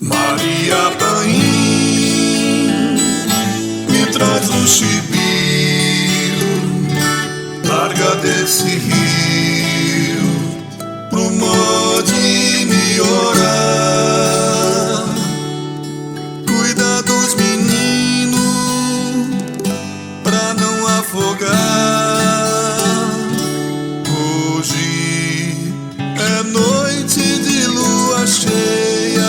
Maria Paim, me traz um chibio, larga desse rio, pro modo de me orar. Cuida dos meninos, pra não afogar. Hoje é noite de lua cheia,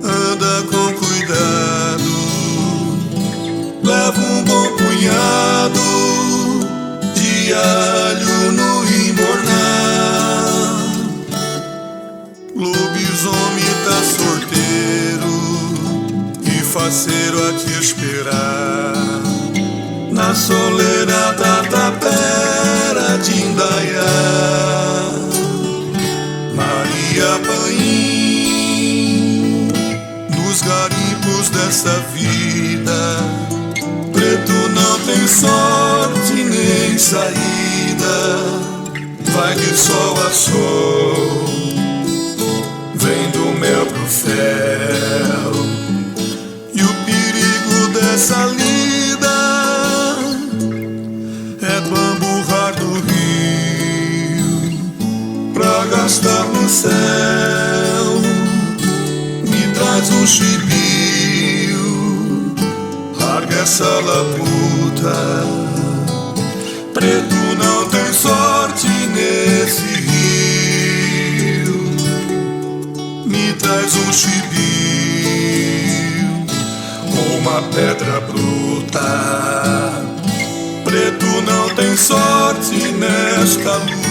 anda com cuidado, leva um bom punhado de alho no embornar. Lobisomem tá sorteiro e faceiro a te esperar na soleira da tapera de Indaiá. Maria Paim, nos garimpos dessa vida, preto não tem sorte nem saída. Vai de sol a sol, vem do mel pro fel, e o perigo dessa lida é bamburrar do rio pra gastar no céu. Me traz um chibio, larga essa labuta, preto não tem sorte nesse rio. Me traz um chibio, uma pedra bruta, preto não tem sorte nesta luta.